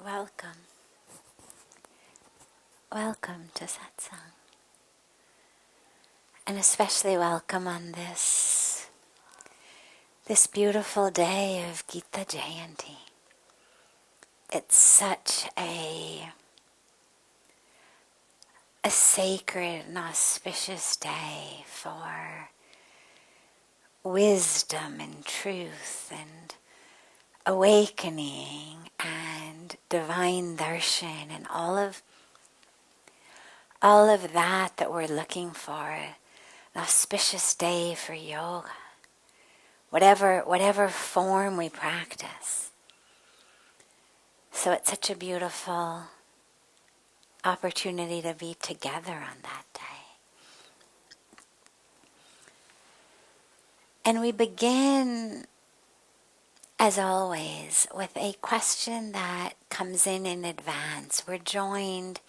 Welcome. Welcome to Satsang. And especially welcome on this beautiful day of Gita Jayanti. It's such a sacred and auspicious day for wisdom and truth and awakening and divine darshan and all of that we're looking for. An auspicious day for yoga, whatever form we practice. So it's such a beautiful opportunity to be together on that day. And we begin, as always, with a question that comes in advance. We're joined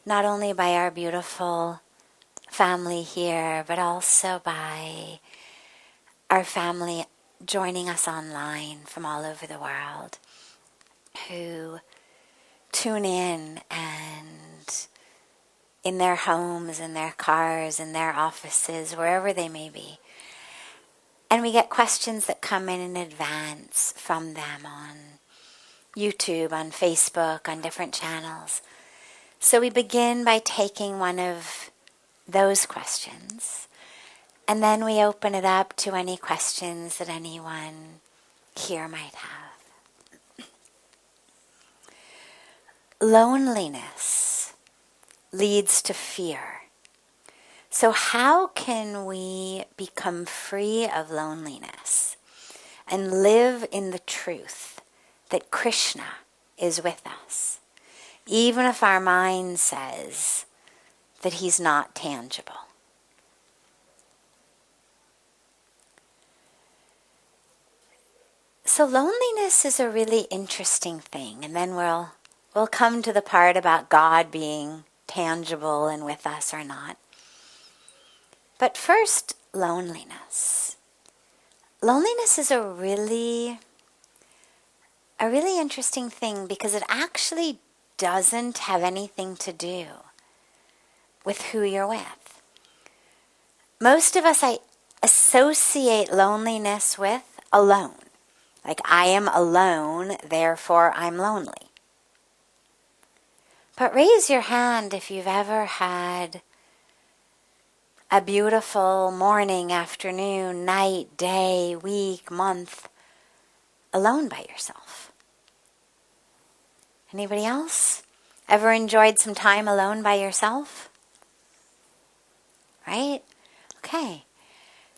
not only by our beautiful family here, but also by our family joining us online from all over the world who tune in and in their homes, in their cars, in their offices, wherever they may be. And we get questions that come in advance from them on YouTube, on Facebook, on different channels. So we begin by taking one of those questions, and then we open it up to any questions that anyone here might have. Loneliness leads to fear. So how can we become free of loneliness and live in the truth that Krishna is with us, even if our mind says that he's not tangible? So loneliness is a really interesting thing, and then we'll come to the part about God being tangible and with us or not. But first, loneliness. Loneliness is a really interesting thing because it actually doesn't have anything to do with who you're with. Most of us associate loneliness with alone. Like, I am alone, therefore I'm lonely. But raise your hand if you've ever had a beautiful morning, afternoon, night, day, week, month, alone by yourself. Anybody else? Ever enjoyed some time alone by yourself? Right? Okay.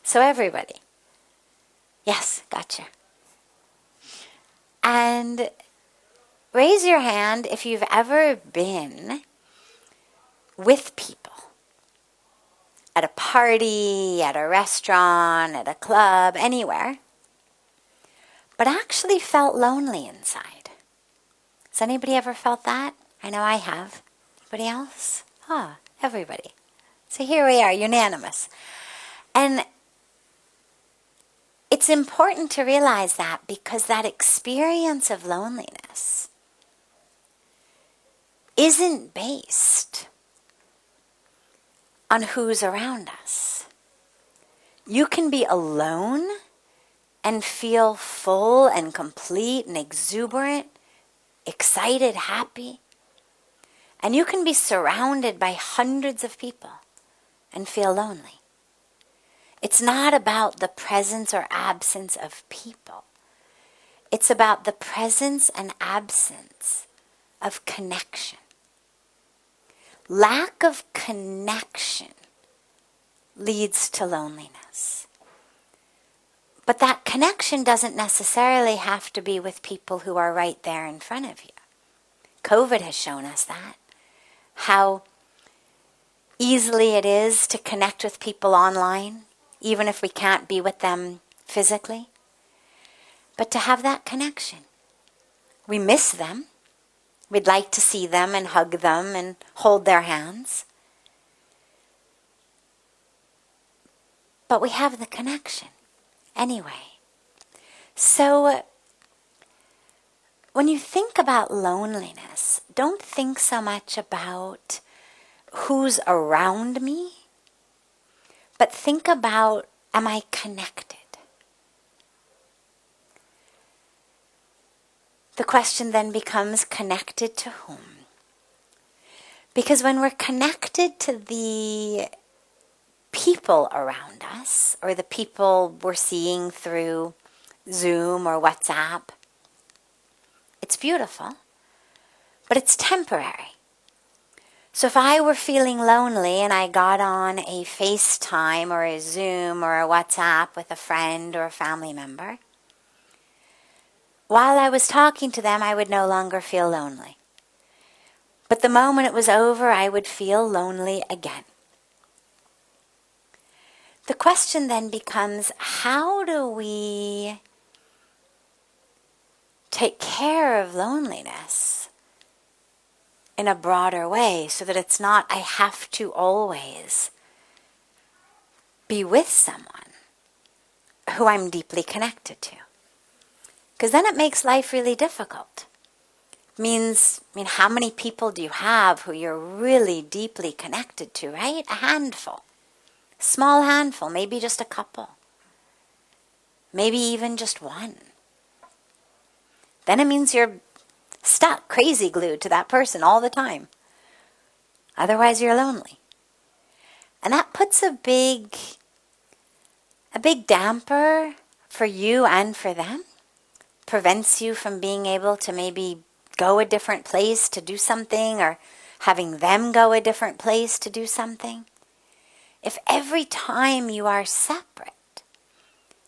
So everybody. Yes, gotcha. And raise your hand if you've ever been with people. At a party, at a restaurant, at a club, anywhere, but actually felt lonely inside. Has anybody ever felt that? I know I have. Anybody else? Everybody. So here we are, unanimous. And it's important to realize that because that experience of loneliness isn't based on who's around us. You can be alone and feel full and complete and exuberant, excited, happy. And you can be surrounded by hundreds of people and feel lonely. It's not about the presence or absence of people. It's about the presence and absence of connection. Lack of connection leads to loneliness. But that connection doesn't necessarily have to be with people who are right there in front of you. COVID has shown us that. How easily it is to connect with people online, even if we can't be with them physically. But to have that connection. We miss them. We'd like to see them and hug them and hold their hands. But we have the connection anyway. So when you think about loneliness, don't think so much about who's around me, but think about, am I connected? The question then becomes, connected to whom? Because when we're connected to the people around us, or the people we're seeing through Zoom or WhatsApp, it's beautiful, but it's temporary. So if I were feeling lonely and I got on a FaceTime or a Zoom or a WhatsApp with a friend or a family member, while I was talking to them, I would no longer feel lonely. But the moment it was over, I would feel lonely again. The question then becomes, how do we take care of loneliness in a broader way so that it's not, I have to always be with someone who I'm deeply connected to? Because then it makes life really difficult. How many people do you have who you're really deeply connected to, right? A handful. Small handful, maybe just a couple. Maybe even just one. Then it means you're stuck, crazy glued to that person all the time. Otherwise you're lonely. And that puts a big damper for you and for them. Prevents you from being able to maybe go a different place to do something, or having them go a different place to do something. If every time you are separate,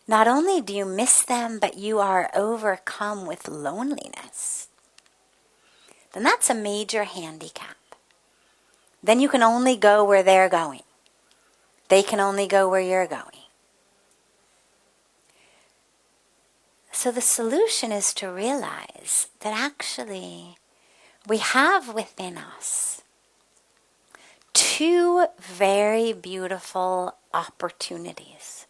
not only do you miss them, but you are overcome with loneliness, then that's a major handicap. Then you can only go where they're going. They can only go where you're going. So the solution is to realize that actually we have within us two very beautiful opportunities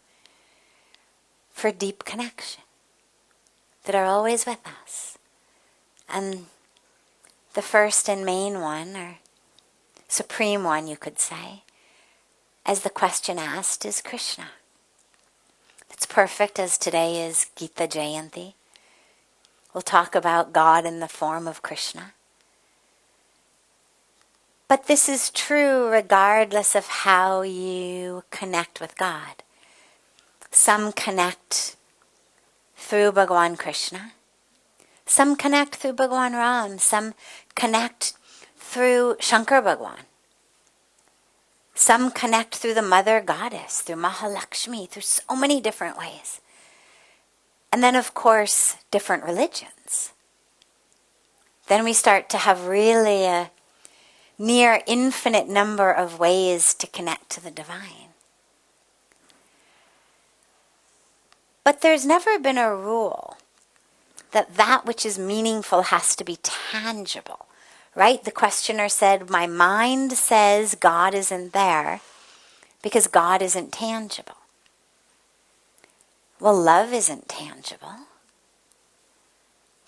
for deep connection that are always with us. And the first and main one, or supreme one you could say, as the question asked, is Krishna. It's perfect, as today is Gita Jayanti. We'll talk about God in the form of Krishna. But this is true regardless of how you connect with God. Some connect through Bhagavan Krishna. Some connect through Bhagavan Ram. Some connect through Shankar Bhagavan. Some connect through the Mother Goddess, through Mahalakshmi, through so many different ways. And then, of course, different religions. Then we start to have really a near infinite number of ways to connect to the divine. But there's never been a rule that which is meaningful has to be tangible. Right? The questioner said, my mind says God isn't there because God isn't tangible. Well, love isn't tangible.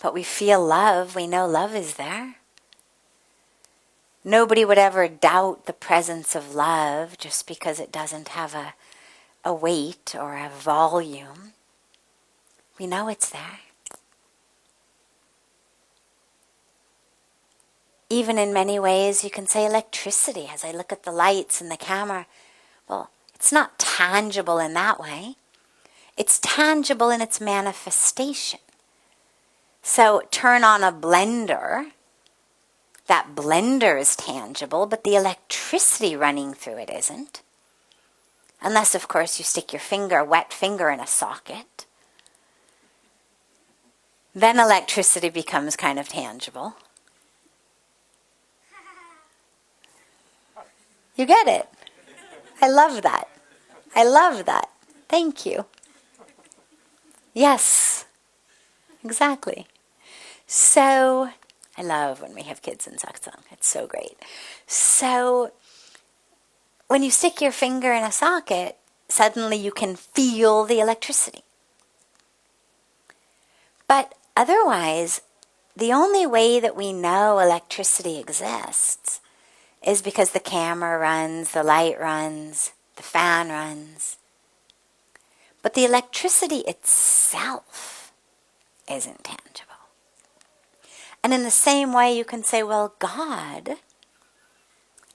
But we feel love. We know love is there. Nobody would ever doubt the presence of love just because it doesn't have a weight or a volume. We know it's there. Even in many ways, you can say electricity. As I look at the lights and the camera, well, it's not tangible in that way. It's tangible in its manifestation. So turn on a blender. That blender is tangible, but the electricity running through it isn't. Unless, of course, you stick your wet finger in a socket. Then electricity becomes kind of tangible. You get it? I love that. I love that. Thank you. Yes, exactly. So, I love when we have kids in satsang. It's so great. So, when you stick your finger in a socket, suddenly you can feel the electricity. But otherwise, the only way that we know electricity exists is because the camera runs, the light runs, the fan runs. But the electricity itself isn't tangible. And in the same way, you can say, well, God,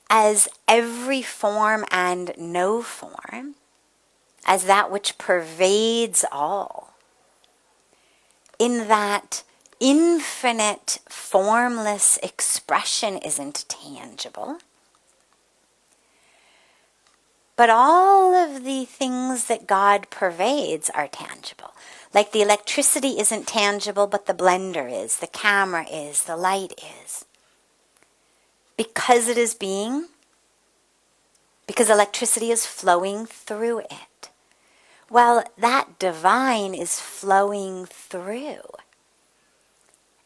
as every form and no form, as that which pervades all, in that infinite formless expression isn't tangible. But all of the things that God pervades are tangible. Like the electricity isn't tangible, but the blender is, the camera is, the light is. Because it is being, because electricity is flowing through it. Well, that divine is flowing through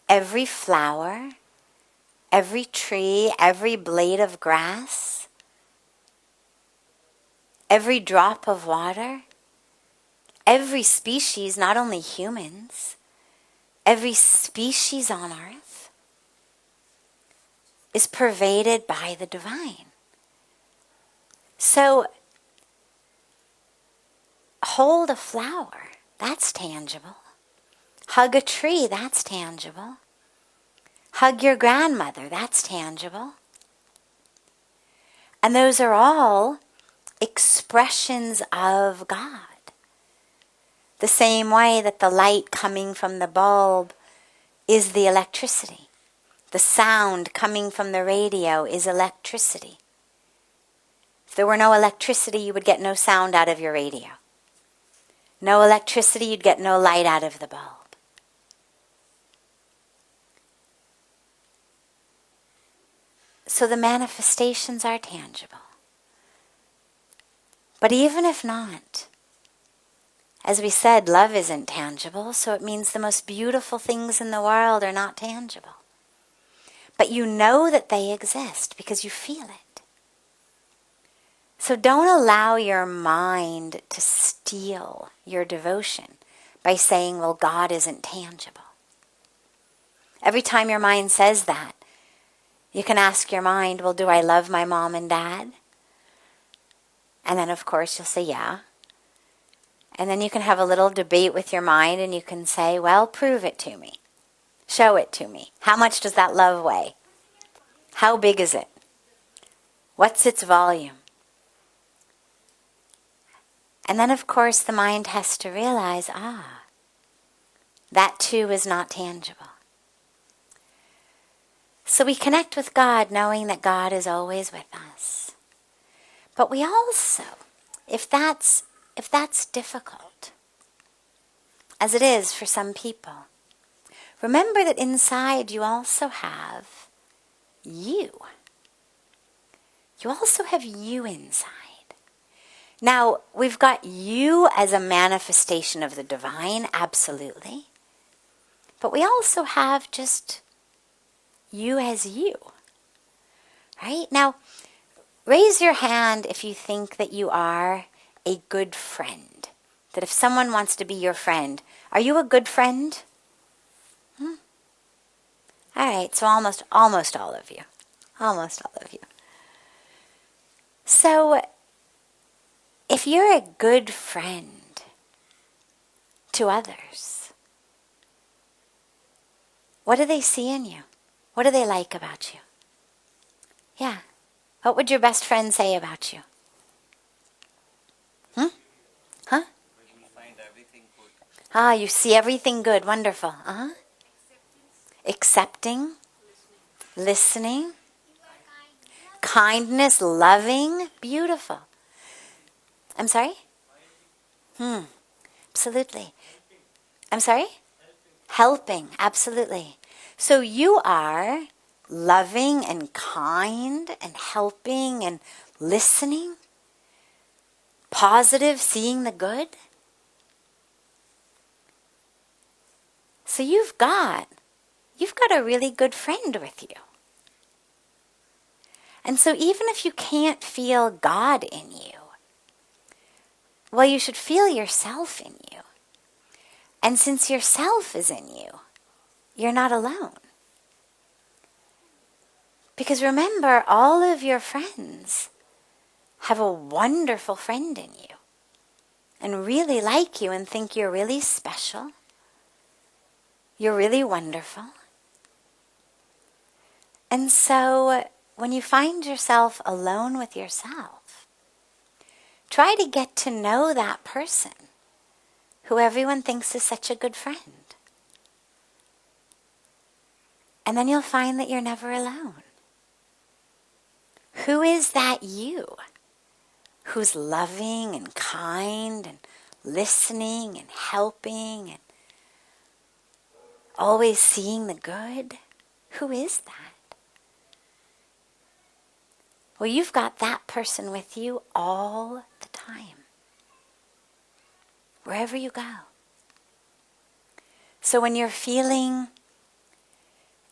every flower, every tree, every blade of grass, every drop of water, every species, not only humans, every species on earth is pervaded by the divine. So, hold a flower, that's tangible. Hug a tree, that's tangible. Hug your grandmother, that's tangible. And those are all expressions of God. The same way that the light coming from the bulb is the electricity. The sound coming from the radio is electricity. If there were no electricity, you would get no sound out of your radio. No electricity, you'd get no light out of the bulb. So the manifestations are tangible. But even if not, as we said, love isn't tangible, so it means the most beautiful things in the world are not tangible. But you know that they exist because you feel it. So don't allow your mind to steal your devotion by saying, well, God isn't tangible. Every time your mind says that, you can ask your mind, well, do I love my mom and dad? And then, of course, you'll say, yeah. And then you can have a little debate with your mind and you can say, well, prove it to me. Show it to me. How much does that love weigh? How big is it? What's its volume? And then, of course, the mind has to realize, that too is not tangible. So we connect with God knowing that God is always with us. But we also, if that's difficult, as it is for some people, remember that inside you also have you. You also have you inside. Now, we've got you as a manifestation of the divine, absolutely. But we also have just you as you. Right? Now, raise your hand if you think that you are a good friend. That if someone wants to be your friend, are you a good friend? All right, so almost all of you. Almost all of you. So, if you're a good friend to others, what do they see in you? What do they like about you? Yeah. What would your best friend say about you? Huh? We find everything good. You see everything good. Wonderful. Accepting. Listening. Kindness. Loving. Beautiful. I'm sorry? Absolutely. I'm sorry? Helping. Absolutely. So you are loving and kind and helping and listening, positive, seeing the good. So you've got a really good friend with you. And so even if you can't feel God in you, well, you should feel yourself in you. And since yourself is in you, you're not alone. Because remember, all of your friends have a wonderful friend in you and really like you and think you're really special. You're really wonderful. And so when you find yourself alone with yourself, try to get to know that person who everyone thinks is such a good friend. And then you'll find that you're never alone. Who is that you who's loving and kind and listening and helping and always seeing the good? Who is that? Well, you've got that person with you all the time, wherever you go. So when you're feeling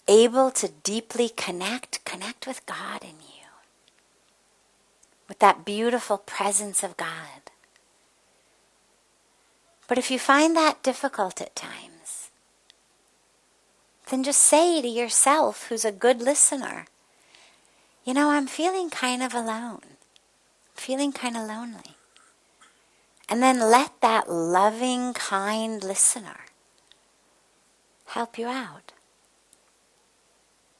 able to deeply connect with God in you, with that beautiful presence of God. But if you find that difficult at times, then just say to yourself, who's a good listener, you know, I'm feeling kind of alone, feeling kind of lonely. And then let that loving, kind listener help you out.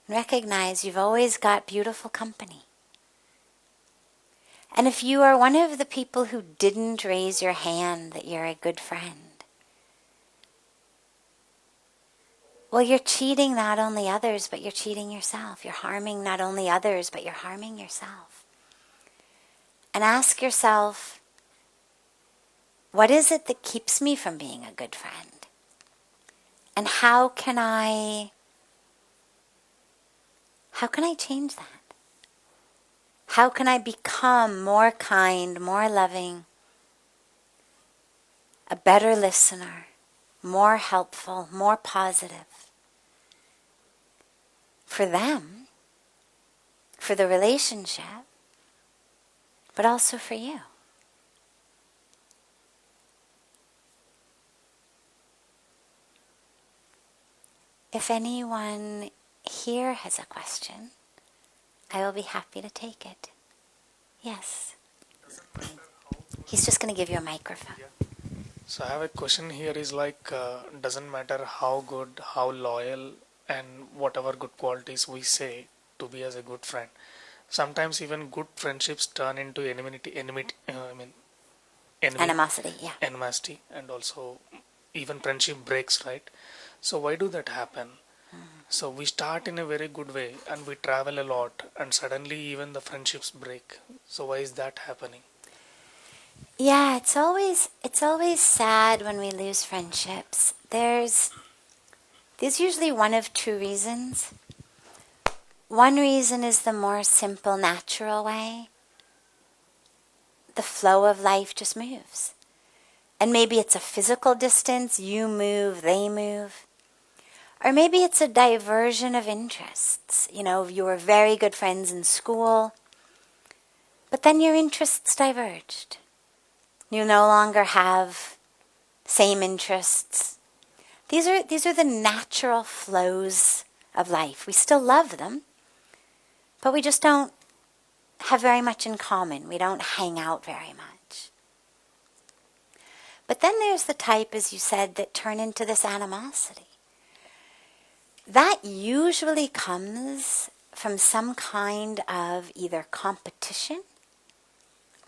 Recognize you've always got beautiful company. And if you are one of the people who didn't raise your hand that you're a good friend, well, you're cheating not only others, but you're cheating yourself. You're harming not only others, but you're harming yourself. And ask yourself, what is it that keeps me from being a good friend? And how can I change that? How can I become more kind, more loving, a better listener, more helpful, more positive for them, for the relationship, but also for you? If anyone here has a question, I will be happy to take it. Yes. He's just going to give you a microphone. Yeah. So I have a question here is like, doesn't matter how good, how loyal and whatever good qualities we say to be as a good friend. Sometimes even good friendships turn into Animosity, yeah. animosity, and also even friendship breaks, right? So why do that happen? So we start in a very good way and we travel a lot and suddenly even the friendships break. So why is that happening? Yeah, it's always sad when we lose friendships. There's usually one of two reasons. One reason is the more simple, natural way. The flow of life just moves. And maybe it's a physical distance, you move, they move. Or maybe it's a diversion of interests. You know, you were very good friends in school, but then your interests diverged. You no longer have same interests. These are the natural flows of life. We still love them, but we just don't have very much in common. We don't hang out very much. But then there's the type, as you said, that turn into this animosity. That usually comes from some kind of either competition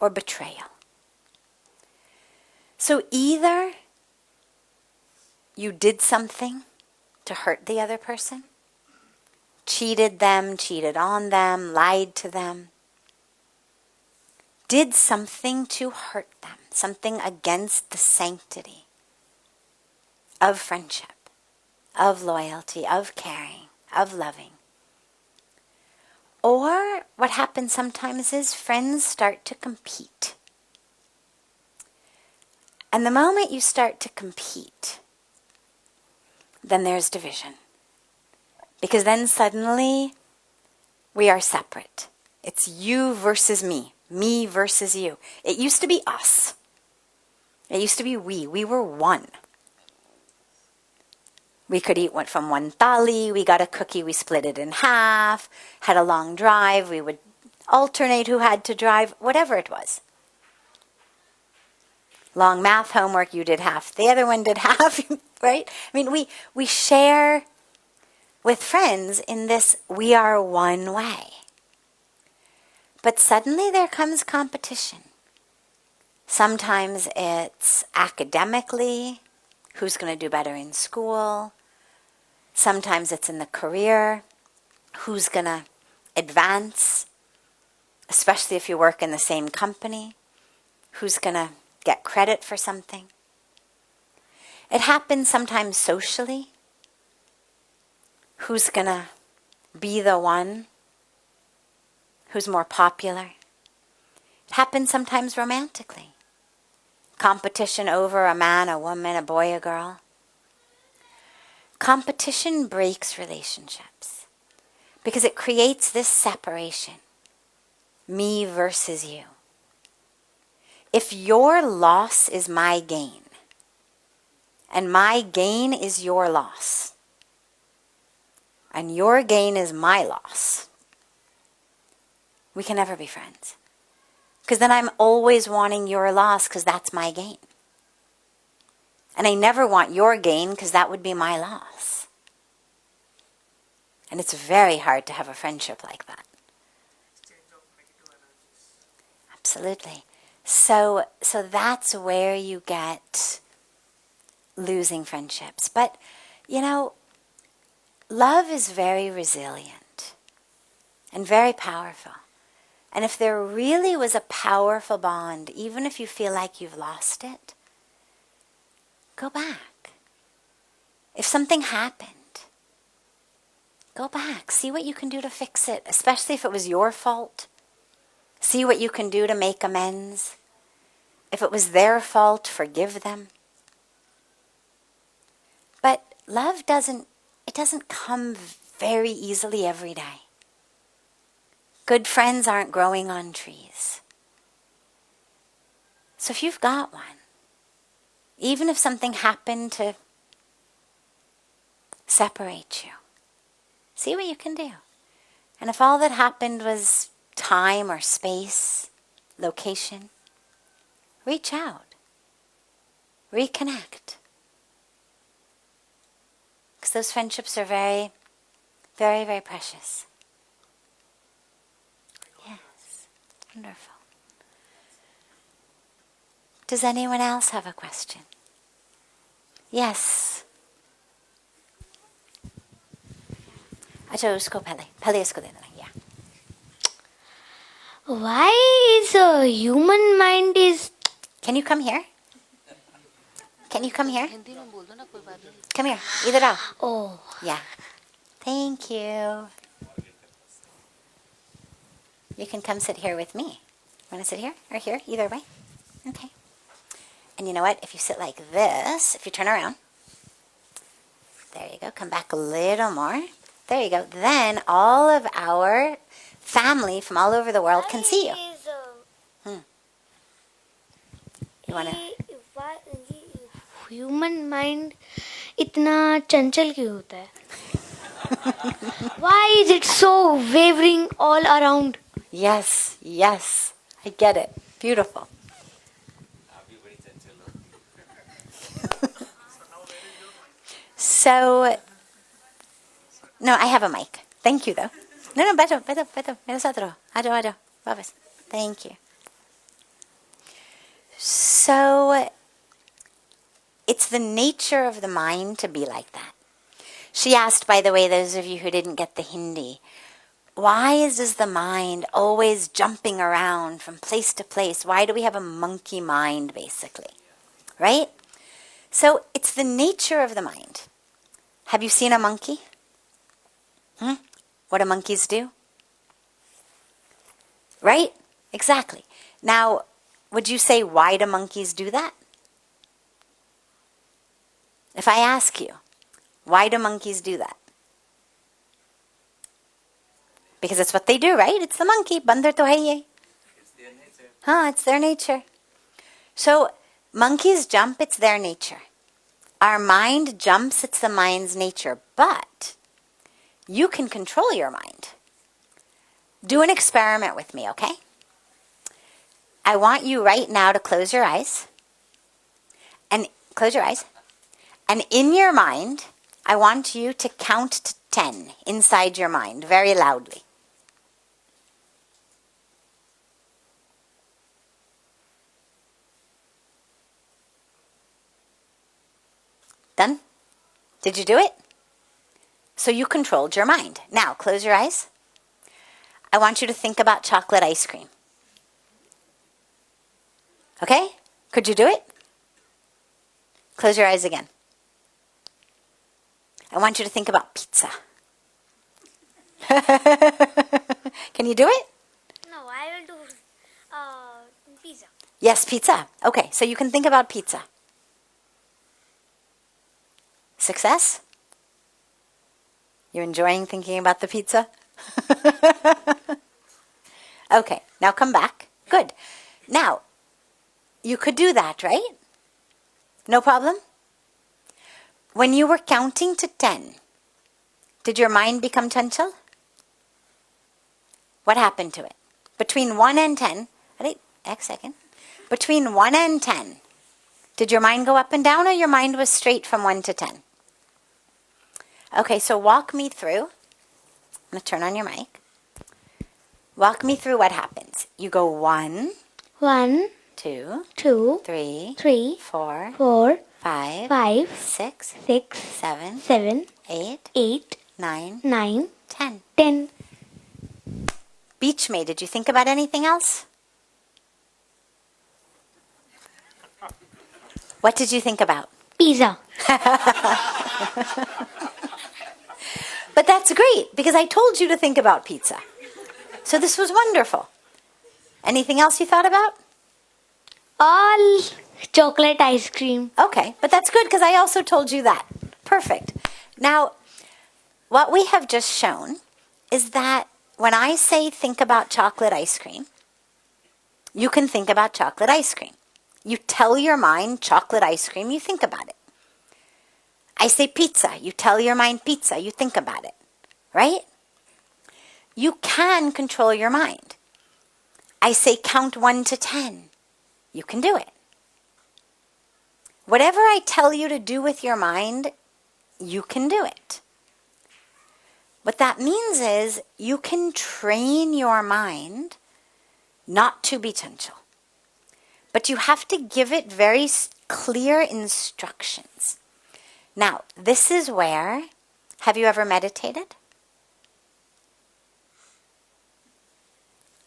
or betrayal. So either you did something to hurt the other person, cheated them, cheated on them, lied to them, did something to hurt them, something against the sanctity of friendship, of loyalty, of caring, of loving. Or what happens sometimes is friends start to compete. And the moment you start to compete, then there's division. Because then suddenly we are separate. It's you versus me versus you. It used to be us. It used to be we. We were one. We could eat from one thali. We got a cookie, we split it in half. Had a long drive, we would alternate who had to drive, whatever it was. Long math homework, you did half, the other one did half, right? I mean, we share with friends in this we are one way. But suddenly there comes competition. Sometimes it's academically, who's going to do better in school. Sometimes it's in the career, who's going to advance, especially if you work in the same company, who's going to get credit for something. It happens sometimes socially. Who's going to be the one who's more popular? It happens sometimes romantically. Competition over a man, a woman, a boy, a girl. Competition breaks relationships because it creates this separation. Me versus you. If your loss is my gain, and my gain is your loss, and your gain is my loss, we can never be friends. Because then I'm always wanting your loss because that's my gain. And I never want your gain because that would be my loss. And it's very hard to have a friendship like that. Absolutely. So that's where you get losing friendships. But, love is very resilient and very powerful. And if there really was a powerful bond, even if you feel like you've lost it, go back. If something happened, go back. See what you can do to fix it, especially if it was your fault. See what you can do to make amends. If it was their fault, forgive them. But love doesn't come very easily every day. Good friends aren't growing on trees. So if you've got one, even if something happened to separate you, see what you can do. And if all that happened was time or space, location, reach out. Reconnect. Because those friendships are very, very, very precious. Yes, wonderful. Does anyone else have a question? Yes. अच्छा उसको पहले इसको दे देना. Yeah. Why is a human mind is... Can you come here? Can you come here? Come here. इधर आओ. Oh. Yeah. Thank you. You can come sit here with me. Want to sit here or here? Either way. Okay. And you know what? If you sit like this, if you turn around, there you go. Come back a little more. There you go. Then all of our family from all over the world can see you. You want to? Human mind इतना चंचल क्यों होता है? Why is it so wavering all around? Yes, yes. I get it. Beautiful. So, no, I have a mic. Thank you, though. No, beto. Menos otro. Ado. Babas. Thank you. So, it's the nature of the mind to be like that. She asked, by the way, those of you who didn't get the Hindi, why is the mind always jumping around from place to place? Why do we have a monkey mind, basically? Right? So, it's the nature of the mind. Have you seen a monkey? What do monkeys do? Right? Exactly. Now, would you say, why do monkeys do that? If I ask you, why do monkeys do that? Because it's what they do, right? It's the monkey. Bandar to hai ye. It's their nature. It's their nature. So, monkeys jump, it's their nature. Our mind jumps, it's the mind's nature, but you can control your mind. Do an experiment with me, okay? I want you right now to close your eyes. And close your eyes. And in your mind, I want you to count to 10 inside your mind very loudly. Done? Did you do it? So you controlled your mind. Now, close your eyes. I want you to think about chocolate ice cream. Okay? Could you do it? Close your eyes again. I want you to think about pizza. Can you do it? No, I will do pizza. Yes, pizza. Okay, so you can think about pizza. Success? You're enjoying thinking about the pizza? Okay, now come back. Good. Now, you could do that, right? No problem? When you were counting to 10, did your mind become chanchal? What happened to it? Between 1 and 10, between 1 and 10, did your mind go up and down or your mind was straight from 1 to 10? Okay, so walk me through. I'm going to turn on your mic. Walk me through what happens. You go 1, 1, 2, 2, 3, 3, 4, 4, 5, 5, 6, 6, 7, 7, 8, 8, 9, 9, 10. 10. Beach May, did you think about anything else? What did you think about? Pizza. But that's great, because I told you to think about pizza. So this was wonderful. Anything else you thought about? All chocolate ice cream. Okay, but that's good, because I also told you that. Perfect. Now, what we have just shown is that when I say think about chocolate ice cream, you can think about chocolate ice cream. You tell your mind chocolate ice cream, you think about it. I say pizza, you tell your mind pizza, you think about it. Right? You can control your mind. I say count 1 to 10. You can do it. Whatever I tell you to do with your mind, you can do it. What that means is you can train your mind not to be chanchal. But you have to give it very clear instructions. Now, this is where, have you ever meditated?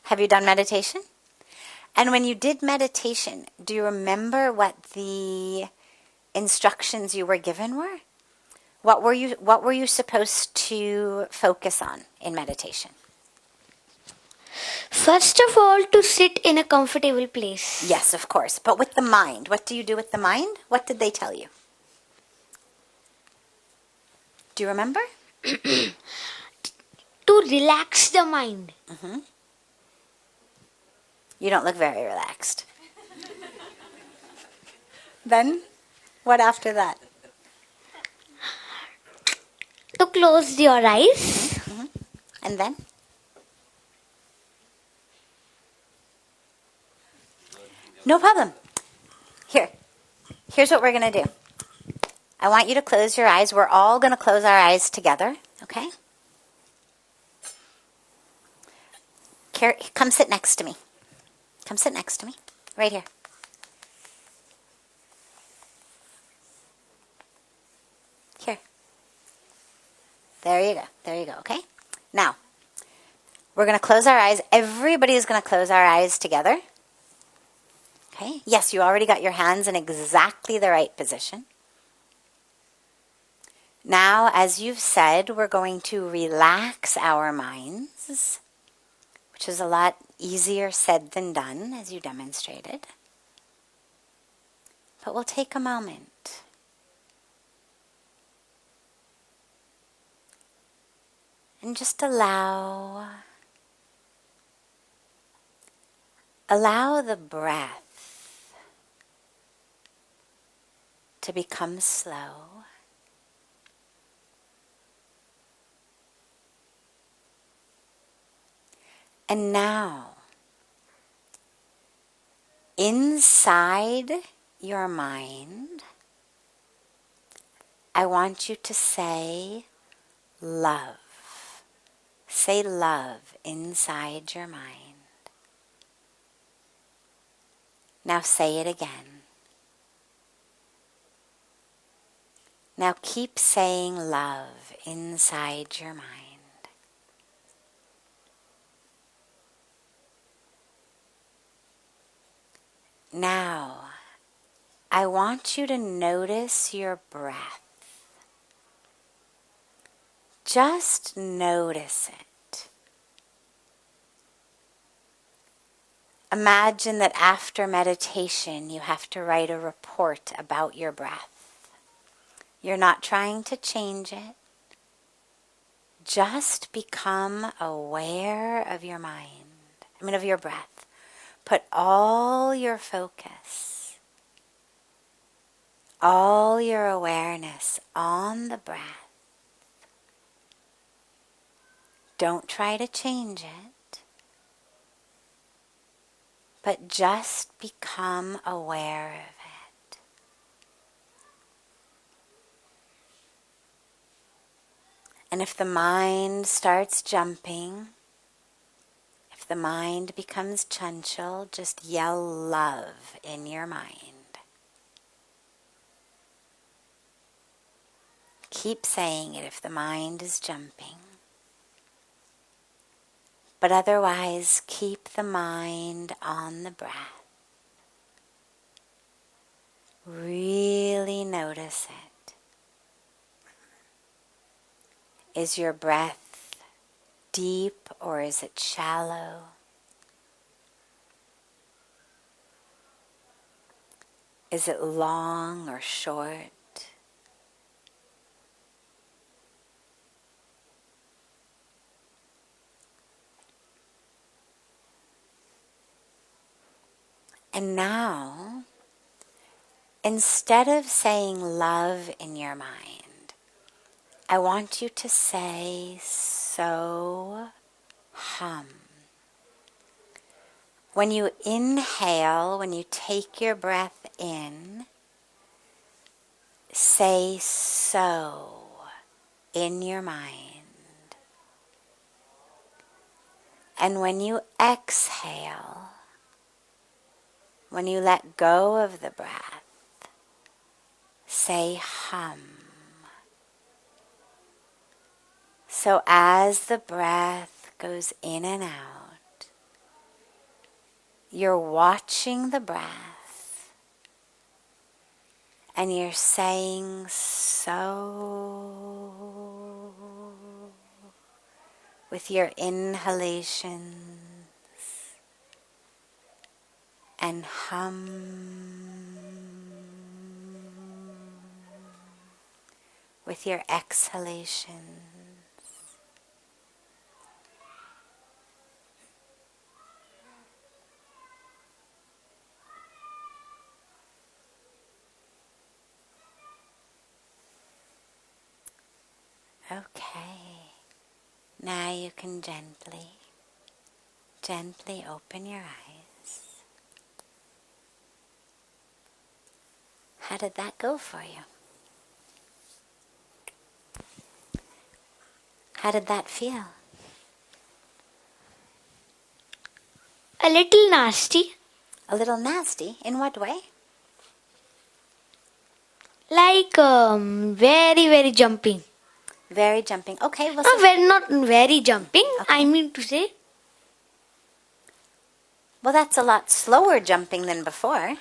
Have you done meditation? And when you did meditation, do you remember what the instructions you were given were? What were you supposed to focus on in meditation? First of all, to sit in a comfortable place. Yes, of course. But with the mind, what do you do with the mind? What did they tell you? Do you remember? To relax the mind. Mm-hmm. You don't look very relaxed. Then, what after that? To close your eyes. Mm-hmm. And then? No problem. Here's what we're going to do. I want you to close your eyes. We're all going to close our eyes together, okay? Come sit next to me. Come sit next to me. Right here. Here. There you go. There you go, okay? Now, we're going to close our eyes. Everybody is going to close our eyes together. Okay? Yes, you already got your hands in exactly the right position. Now, as you've said, we're going to relax our minds, which is a lot easier said than done, as you demonstrated. But we'll take a moment. And just allow the breath to become slow. And now, inside your mind, I want you to say love. Say love inside your mind. Now say it again. Now keep saying love inside your mind. Now, I want you to notice your breath. Just notice it. Imagine that after meditation you have to write a report about your breath. You're not trying to change it. Just become aware of your mind. Of your breath. Put all your focus, all your awareness on the breath. Don't try to change it, but just become aware of it. And if the mind starts jumping, if the mind becomes chanchal, just yell love in your mind. Keep saying it if the mind is jumping. But otherwise, keep the mind on the breath. Really notice it. Is your breath deep or is it shallow? Is it long or short? And now, instead of saying love in your mind, I want you to say so hum. When you inhale, when you take your breath in, say so in your mind. And when you exhale, when you let go of the breath, say hum. So as the breath goes in and out, you're watching the breath and you're saying so with your inhalations and hum with your exhalations. Okay, now you can gently open your eyes. How did that go for you? How did that feel? A little nasty. A little nasty? In what way? Like very, very jumping. Very jumping. Okay, well, Not very jumping. Okay. I mean to say. Well, that's a lot slower jumping than before.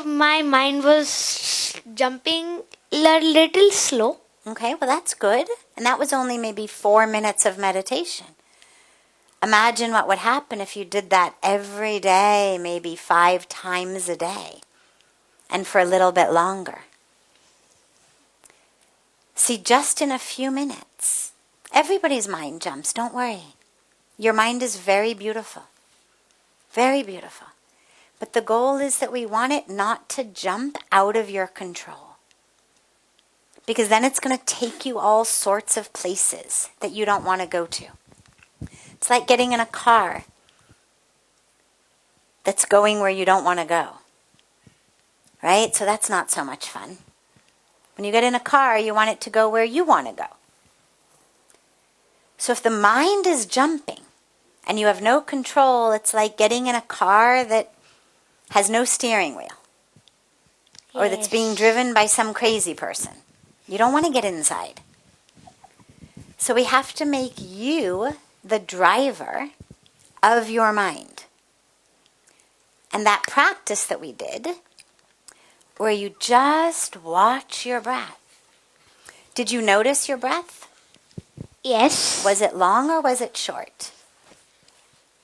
My mind was jumping a little slow. Okay, well, that's good. And that was only maybe 4 minutes of meditation. Imagine what would happen if you did that every day, maybe 5 times a day, and for a little bit longer. See, just in a few minutes, everybody's mind jumps, don't worry. Your mind is very beautiful. Very beautiful. But the goal is that we want it not to jump out of your control. Because then it's going to take you all sorts of places that you don't want to go to. It's like getting in a car that's going where you don't want to go. Right? So that's not so much fun. When you get in a car, you want it to go where you want to go. So if the mind is jumping and you have no control, it's like getting in a car that has no steering wheel. Or that's being driven by some crazy person. You don't want to get inside. So we have to make you the driver of your mind. And that practice that we did, where you just watch your breath. Did you notice your breath? Yes. Was it long or was it short?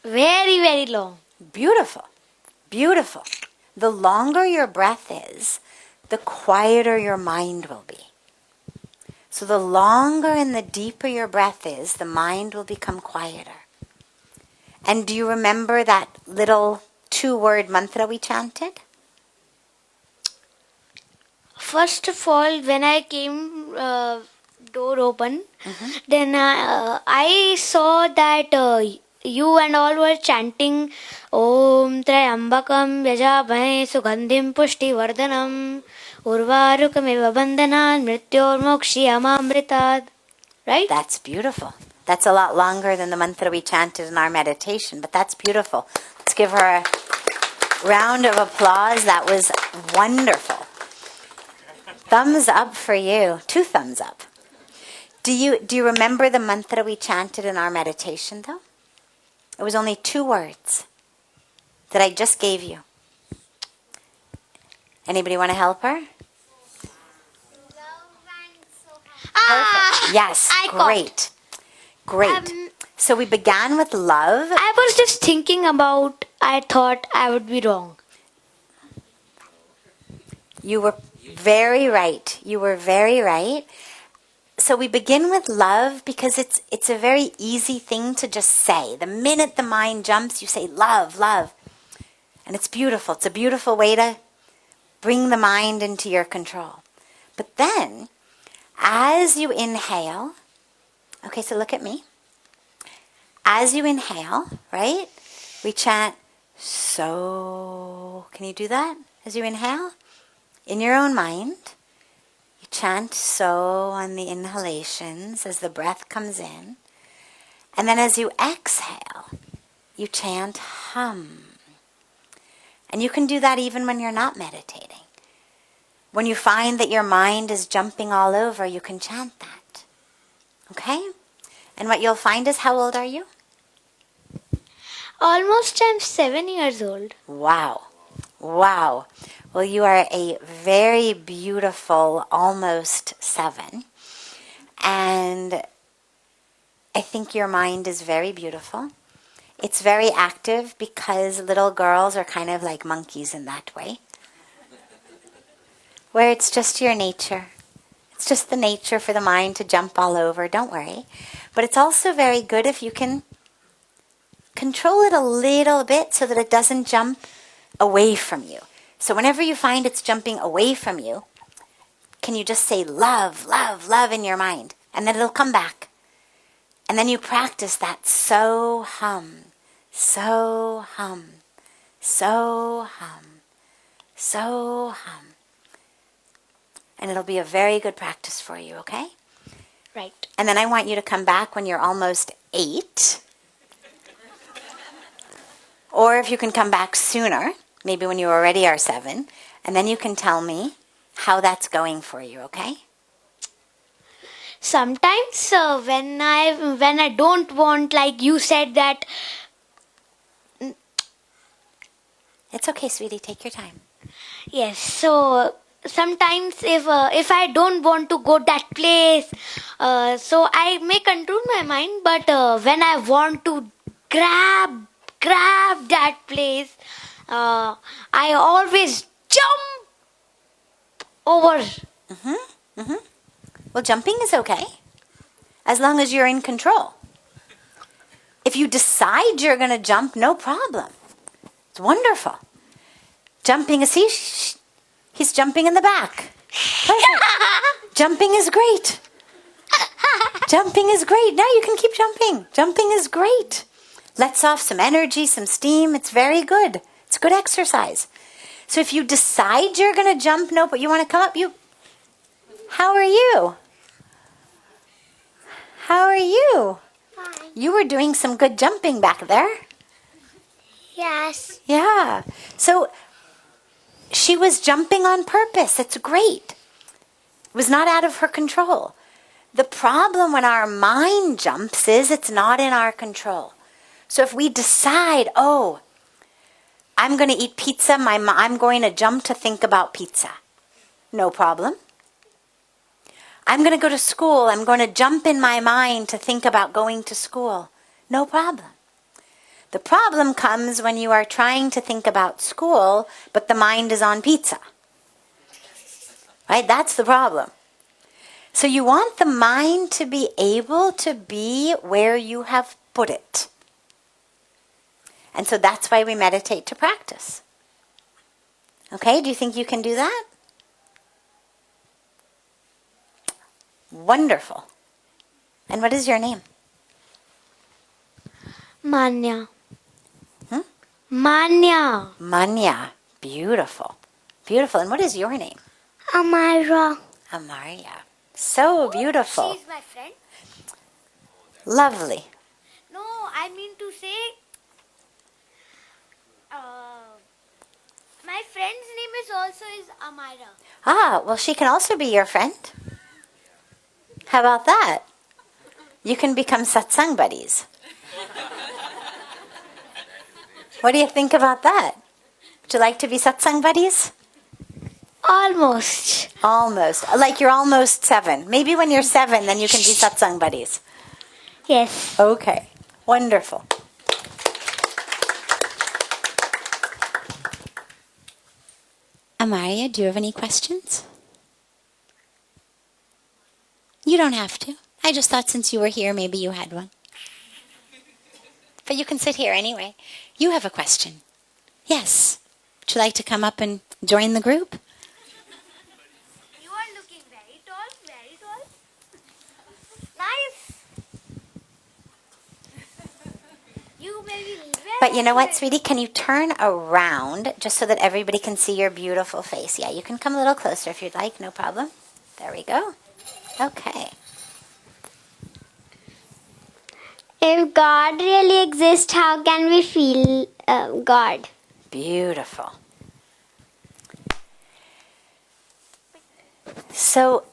Very, very long. Beautiful. Beautiful. The longer your breath is, the quieter your mind will be. So the longer and the deeper your breath is, the mind will become quieter. And do you remember that little 2-word mantra we chanted? First of all, when I came door open, then I saw that you and all were chanting Om Trayambakam Yajabhaye Sugandhim Pushti Vardhanam Urvarukamiva Bandhanat Mrityor Mokshiyamamritad. Right? That's beautiful. That's a lot longer than the mantra we chanted in our meditation, but that's beautiful. Let's give her a round of applause. That was wonderful. Thumbs up for you. 2 thumbs up. Do you remember the mantra we chanted in our meditation, though? It was only 2 words that I just gave you. Anybody want to help her? Perfect. Yes, great. Great. So we began with love. I was just thinking about, I thought I would be wrong. You were very right. You were very right. So we begin with love because it's a very easy thing to just say. The minute the mind jumps, you say love, love. And it's beautiful. It's a beautiful way to bring the mind into your control. But then, as you inhale, okay, so look at me. As you inhale, right, we chant so. Can you do that as you inhale? In your own mind, you chant so on the inhalations as the breath comes in. And then as you exhale, you chant hum. And you can do that even when you're not meditating. When you find that your mind is jumping all over, you can chant that. Okay? And what you'll find is, how old are you? Almost I'm 7 years old. Wow. Wow. Well, you are a very beautiful, almost 7. And I think your mind is very beautiful. It's very active because little girls are kind of like monkeys in that way. Where it's just your nature. It's just the nature for the mind to jump all over. Don't worry. But it's also very good if you can control it a little bit so that it doesn't jump away from you. So whenever you find it's jumping away from you, can you just say love, love, love in your mind? And then it'll come back. And then you practice that so hum, so hum, so hum, so hum. And it'll be a very good practice for you, okay? Right. And then I want you to come back when you're almost 8. Or if you can come back sooner, maybe when you already are 7, and then you can tell me how that's going for you, okay? Sometimes when I don't want, like you said that. It's okay, sweetie. Take your time. Yes. So sometimes if I don't want to go that place, so I may control my mind. But when I want to grab that place, I always jump over. Well, jumping is okay, as long as you're in control. If you decide you're going to jump, no problem. It's wonderful. Jumping, see, he's jumping in the back. Perfect. Jumping is great. Jumping is great. Now you can keep jumping. Jumping is great. Lets off some energy, some steam. It's very good. It's good exercise. So if you decide you're going to jump, no, but you want to come up, how are you? How are you? Fine. You were doing some good jumping back there. Yes. Yeah. So she was jumping on purpose. It's great. It was not out of her control. The problem when our mind jumps is it's not in our control. So if we decide, oh, I'm going to eat pizza, I'm going to jump to think about pizza. No problem. I'm going to go to school, I'm going to jump in my mind to think about going to school. No problem. The problem comes when you are trying to think about school, but the mind is on pizza. Right? That's the problem. So you want the mind to be able to be where you have put it. And so that's why we meditate to practice. Okay, do you think you can do that? Wonderful. And what is your name? Manya. Manya. Manya. Beautiful. Beautiful. And what is your name? Amarya. Amarya. So beautiful. She's my friend. Lovely. No, I mean to say, my friend's name is also Amarya. Ah, well, she can also be your friend. How about that? You can become satsang buddies. What do you think about that? Would you like to be satsang buddies? Almost. Almost. Like you're almost 7. Maybe when you're 7, then you can be satsang buddies. Yes. Okay. Wonderful. Amarya, do you have any questions? You don't have to. I just thought since you were here, maybe you had one. But you can sit here anyway. You have a question. Yes. Would you like to come up and join the group? You are looking very tall, very tall. Nice. You may be very... But you know what, sweetie? Can you turn around just so that everybody can see your beautiful face? Yeah, you can come a little closer if you'd like. No problem. There we go. Okay. If God really exists, how can we feel God? Beautiful. So,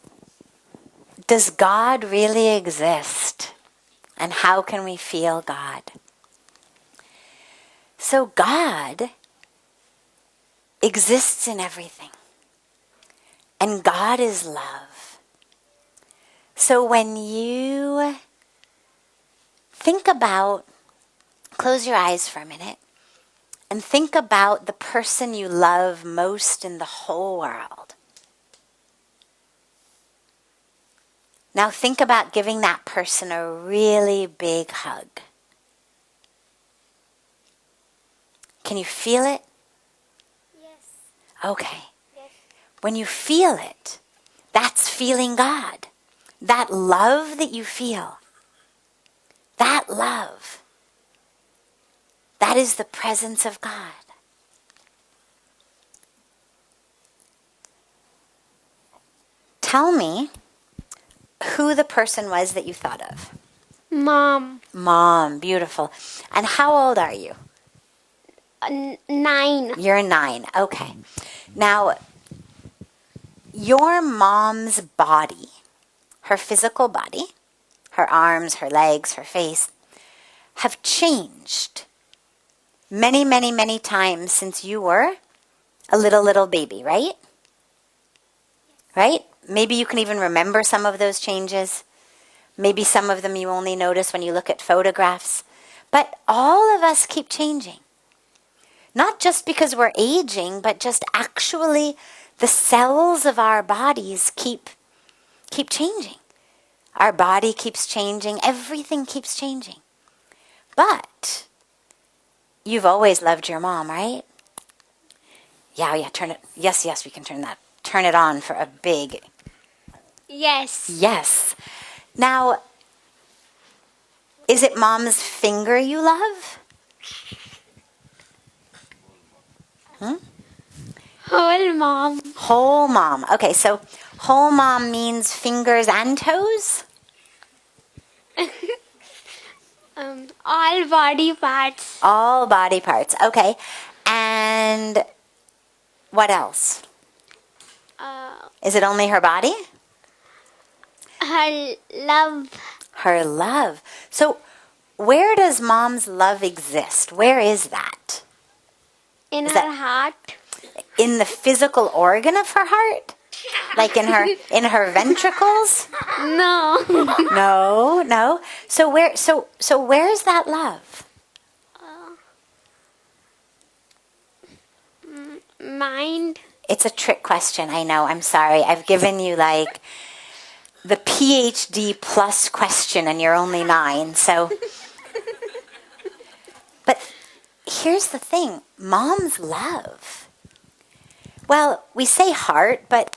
does God really exist? And how can we feel God? So God exists in everything. And God is love. So when you think about, close your eyes for a minute, and think about the person you love most in the whole world. Now think about giving that person a really big hug. Can you feel it? Yes. Okay. Yes. When you feel it, that's feeling God. That love that you feel, that love, that is the presence of God. Tell me who the person was that you thought of. Mom. Mom, beautiful. And how old are you? 9. You're 9. Okay. Now, your mom's body, her physical body, her arms, her legs, her face, have changed many, many, many times since you were a little baby, right? Right? Maybe you can even remember some of those changes. Maybe some of them you only notice when you look at photographs. But all of us keep changing. Not just because we're aging, but just actually the cells of our bodies keep changing. Our body keeps changing. Everything keeps changing. But you've always loved your mom, right? Yeah, turn it. Yes, we can turn that. Turn it on for a big Yes. yes. Now, is it mom's finger you love? Whole mom. Whole mom. Okay, so whole mom means fingers and toes? All body parts. All body parts. Okay. And what else? Is it only her body? Her love. Her love. So where does mom's love exist? Where is that? In Is her that- heart. In the physical organ of her heart? Like in her ventricles? No. No. So where's that love? Mind. It's a trick question, I know. I'm sorry. I've given you like the PhD plus question and you're only 9. So but here's the thing. Mom's love. Well, we say heart, but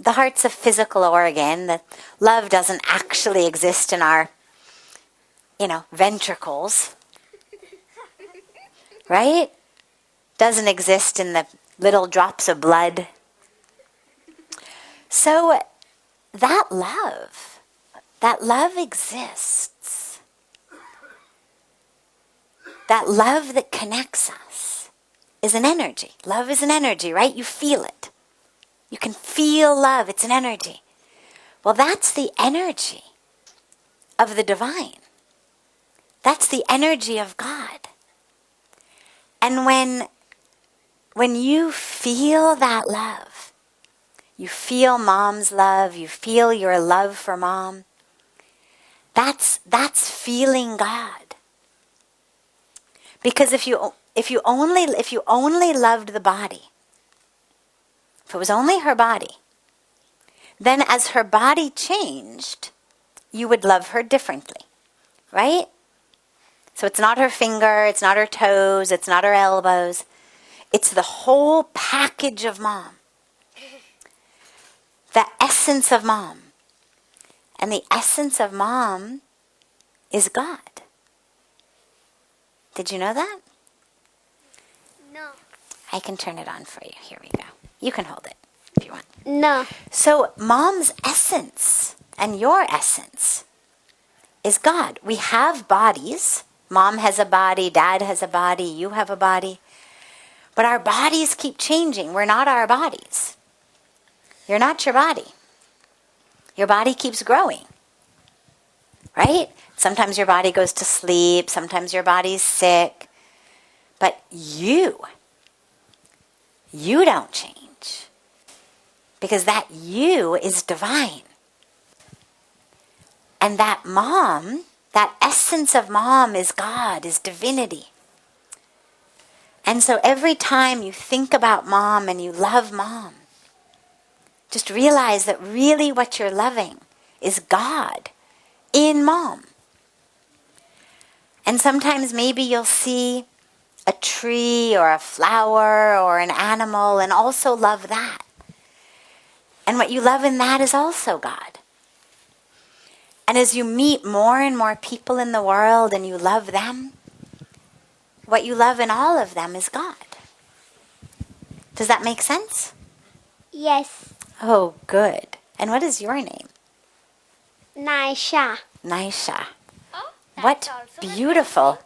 the heart's a physical organ. The love doesn't actually exist in our, ventricles. Right? Doesn't exist in the little drops of blood. So that love exists. That love that connects us is an energy. Love is an energy, right? You feel it. You can feel love. It's an energy. Well, that's the energy of the divine. That's the energy of God. And when you feel that love, you feel mom's love, you feel your love for mom, that's feeling God. Because if you only loved the body, if it was only her body, then as her body changed, you would love her differently, right? So it's not her finger, it's not her toes, it's not her elbows. It's the whole package of mom. The essence of mom. And the essence of mom is God. Did you know that? No. I can turn it on for you. Here we go. You can hold it if you want. No. So mom's essence and your essence is God. We have bodies. Mom has a body, dad has a body, you have a body. But our bodies keep changing. We're not our bodies. You're not your body. Your body keeps growing. Right? Sometimes your body goes to sleep. Sometimes your body's sick. But you don't change. Because that you is divine. And that mom, that essence of mom is God, is divinity. And so every time you think about mom and you love mom, just realize that really what you're loving is God in mom. And sometimes maybe you'll see a tree or a flower or an animal and also love that. And what you love in that is also God. And as you meet more and more people in the world and you love them, what you love in all of them is God. Does that make sense? Yes. Oh, good. And what is your name? Naisha. Naisha. Oh, What beautiful,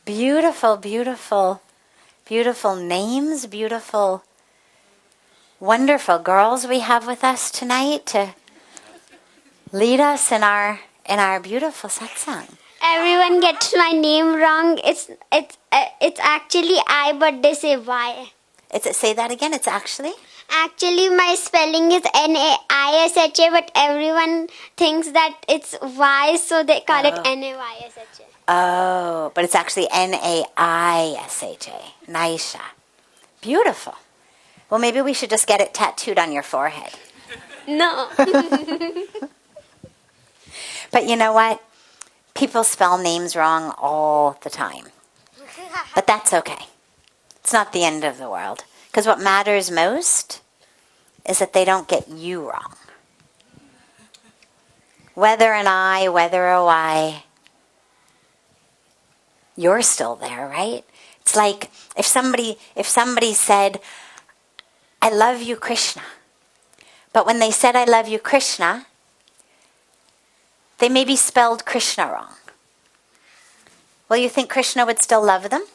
beautiful, beautiful, beautiful names, beautiful, wonderful girls we have with us tonight to lead us in our beautiful satsang. Everyone gets my name wrong. It's actually I, but they say Y. Say that again. It's actually? Actually, my spelling is Naisha, but everyone thinks that it's Y, so they call it Naisha. Oh, but it's actually Naisha. Naisha. Beautiful. Well, maybe we should just get it tattooed on your forehead. No. But you know what? People spell names wrong all the time. But that's okay. It's not the end of the world. Because what matters most is that they don't get you wrong. Whether an I, whether a Y, you're still there, right? It's like if somebody said, I love you, Krishna. But when they said, I love you, Krishna, they maybe spelled Krishna wrong. Well, you think Krishna would still love them?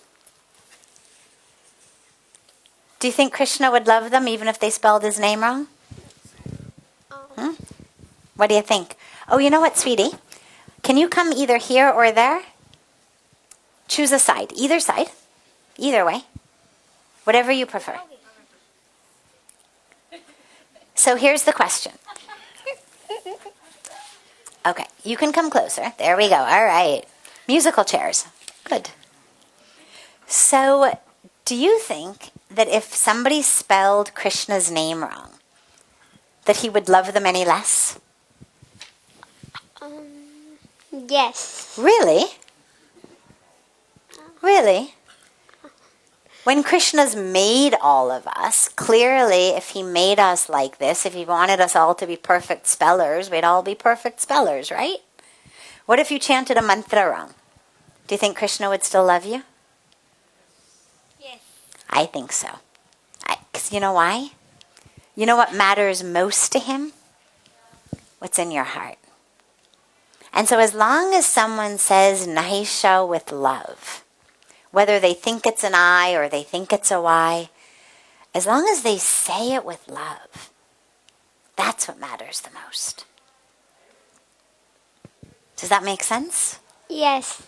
Do you think Krishna would love them even if they spelled his name wrong? What do you think? Oh, you know what, sweetie? Can you come either here or there? Choose a side. Either side. Either way. Whatever you prefer. So here's the question. Okay, you can come closer. There we go. All right. Musical chairs. Good. So, do you think that if somebody spelled Krishna's name wrong, that he would love them any less? Yes. Really? Really? When Krishna's made all of us, clearly if he made us like this, if he wanted us all to be perfect spellers, we'd all be perfect spellers, right? What if you chanted a mantra wrong? Do you think Krishna would still love you? Yes. I think so. Because you know why? You know what matters most to him? What's in your heart. And so as long as someone says Naisha with love, whether they think it's an I or they think it's a Y, as long as they say it with love, that's what matters the most. Does that make sense? Yes.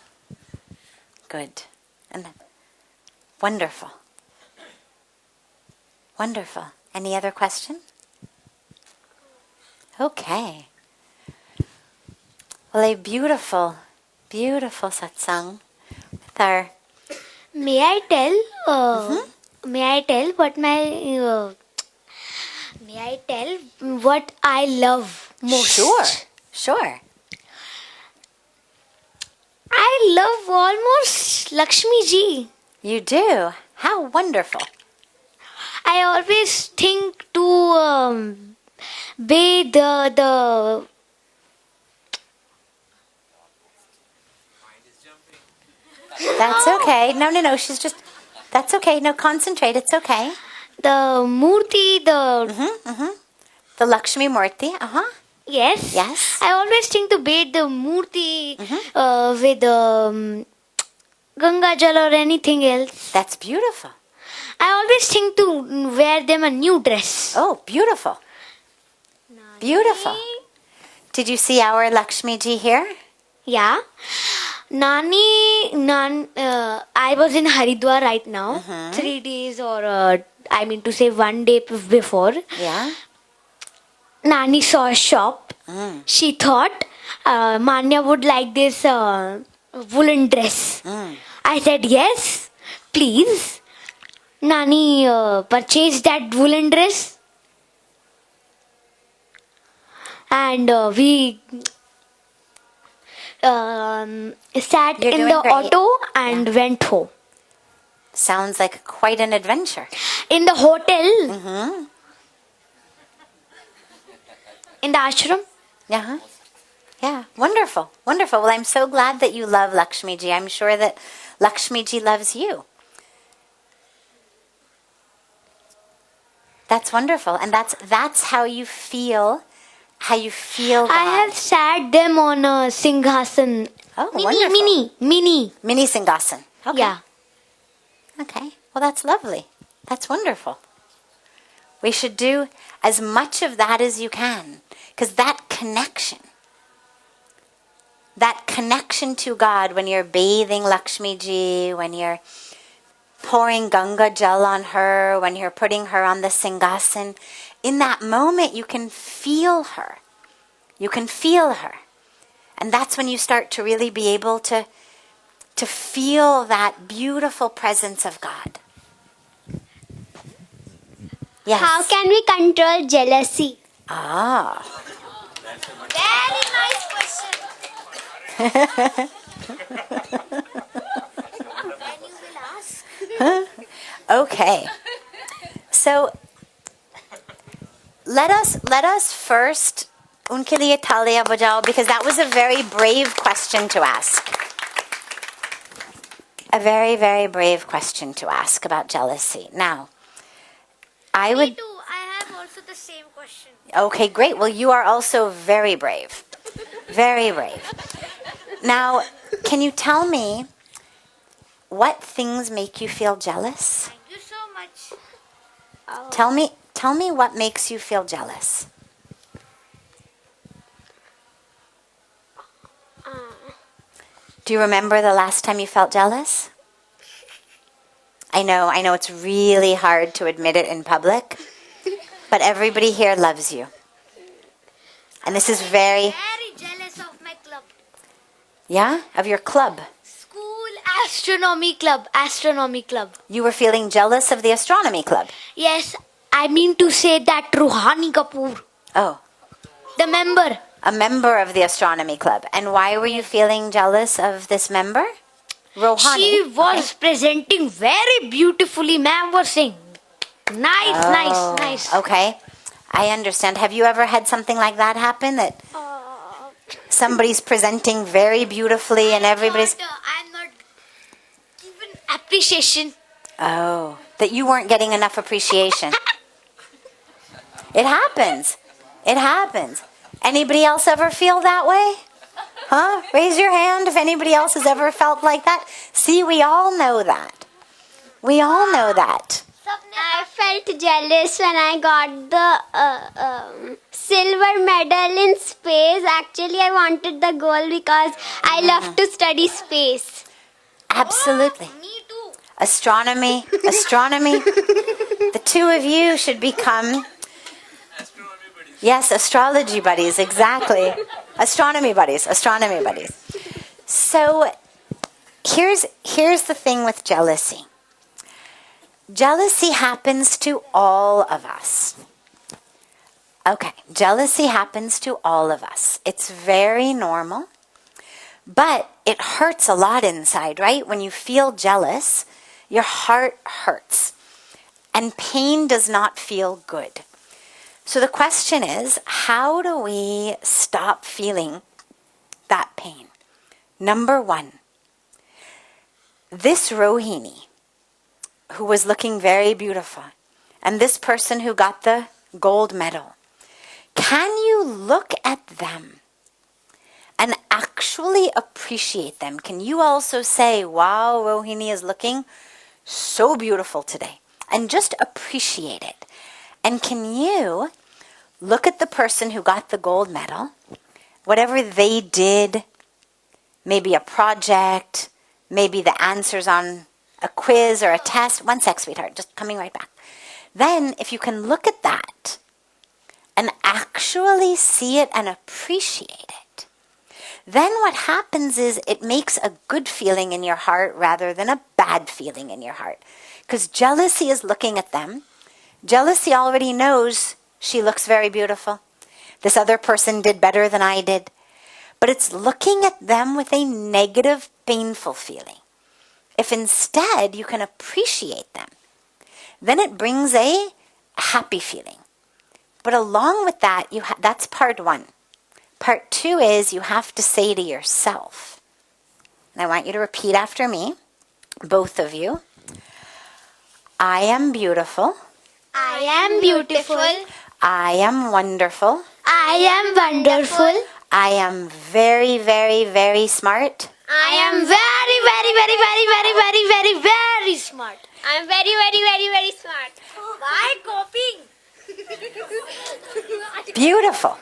Good. And then, wonderful. Wonderful. Any other question? Okay. Well, a beautiful, beautiful satsang with our... May I tell? May I tell what my? May I tell what I love most? Sure. I love almost Lakshmi ji. You do? How wonderful. I always think to bathe the That's okay. No. She's just... That's okay. No, concentrate. It's okay. the murti, the The Lakshmi Murti. yes. Yes. I always think to bathe the murti with Ganga Jal or anything else. That's beautiful. I always think to wear them a new dress. Oh, beautiful. Beautiful. Did you see our Lakshmi ji here? Yeah. I was in Haridwar right now. 3 days or, I mean to say 1 day before. Yeah. Nani saw a shop. She thought Manya would like this woolen dress. I said, yes, please. Nani purchased that woolen dress. And we sat You're in doing the great. auto and went home. Sounds like quite an adventure. In the hotel. In the ashram. Yeah. Wonderful. Well, I'm so glad that you love Lakshmi ji. I'm sure that Lakshmi ji loves you. That's wonderful. And that's how you feel. How you feel God. I have sat them on a singhasan. Oh, wonderful. Mini. Mini Singhasan. Okay. Yeah. Okay. Well, that's lovely. That's wonderful. We should do as much of that as you can. Because that connection to God when you're bathing Lakshmi ji, when you're pouring Ganga Jal on her, when you're putting her on the Singhasan, in that moment you can feel her. You can feel her. And that's when you start to really be able to feel that beautiful presence of God. Yes. How can we control jealousy? Ah. Very nice question. Then you will ask. Okay. So let us first unke liye taaliyan bajao, because that was a very brave question to ask. A very, very brave question to ask about jealousy. Now, I would... Me too. I have also the same question. Okay, great. Well, you are also very brave. Very brave. Now, can you tell me what things make you feel jealous? Thank you so much. Tell me what makes you feel jealous. Do you remember the last time you felt jealous? I know it's really hard to admit it in public, but everybody here loves you. And this is very jealous of my club. Yeah? Of your club. School astronomy club. You were feeling jealous of the astronomy club. Yes, I mean to say that Ruhani Kapoor, Oh, the member. a member of the astronomy club. And why were you feeling jealous of this member? Rohani. She was presenting very beautifully. Ma'am was saying, nice. Okay. I understand. Have you ever had something like that happen? That somebody's presenting very beautifully and everybody's... I'm not given appreciation. Oh, that you weren't getting enough appreciation. It happens. It happens. Anybody else ever feel that way? Huh? Raise your hand if anybody else has ever felt like that. See, we all know that. We all know that. I felt jealous when I got the silver medal in space. Actually, I wanted the gold because I love to study space. Absolutely. Me too. Astronomy. The two of you should become... Yes, astrology buddies, exactly. Astronomy buddies. So, here's the thing with jealousy. Jealousy happens to all of us. Okay, jealousy happens to all of us. It's very normal, but it hurts a lot inside, right? When you feel jealous, your heart hurts, and pain does not feel good. So the question is, how do we stop feeling that pain? Number one, this Rohini, who was looking very beautiful, and this person who got the gold medal, can you look at them and actually appreciate them? Can you also say, wow, Rohini is looking so beautiful today, and just appreciate it? And can you look at the person who got the gold medal, whatever they did, maybe a project, maybe the answers on a quiz or a test. One sec, sweetheart, just coming right back. Then, if you can look at that and actually see it and appreciate it, then what happens is it makes a good feeling in your heart rather than a bad feeling in your heart. Because jealousy is looking at them. Jealousy already knows she looks very beautiful. This other person did better than I did. But it's looking at them with a negative, painful feeling. If instead you can appreciate them, then it brings a happy feeling. But along with that, that's part one. Part two is you have to say to yourself, and I want you to repeat after me, both of you, I am beautiful. I am beautiful. I am wonderful. I am wonderful. I am very, very, very smart. I am very smart. I'm very smart. Why copying? Beautiful,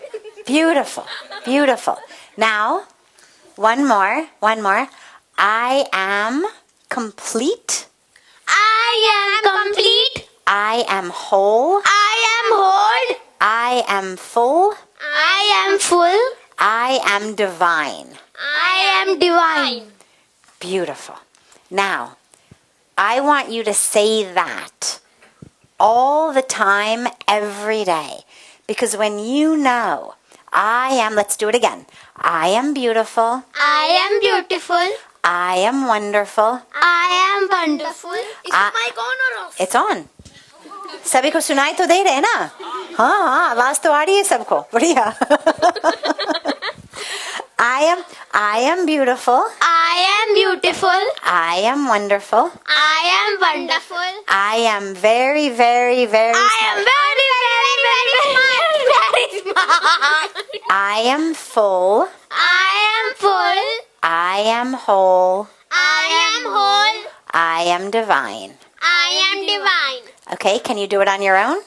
beautiful, beautiful. Now, one more. I am complete. I am complete. I am whole. I am whole. I am full. I am full. I am divine. I am divine. Beautiful. Now, I want you to say that all the time, every day. Because when you know, let's do it again. I am beautiful. I am beautiful. I am wonderful. I am wonderful. Is the mic on or off? It's on. सभी को सुनाई तो दे रहे हैं ना? हाँ हाँ, आवाज तो आ रही है सबको. बढ़िया. I am beautiful. I am beautiful. I am wonderful. I am wonderful. I am very, very, very I am smart. very smart. I am full. I am full. I am whole. I am whole. I am divine. I am divine. Okay, can you do it on your own?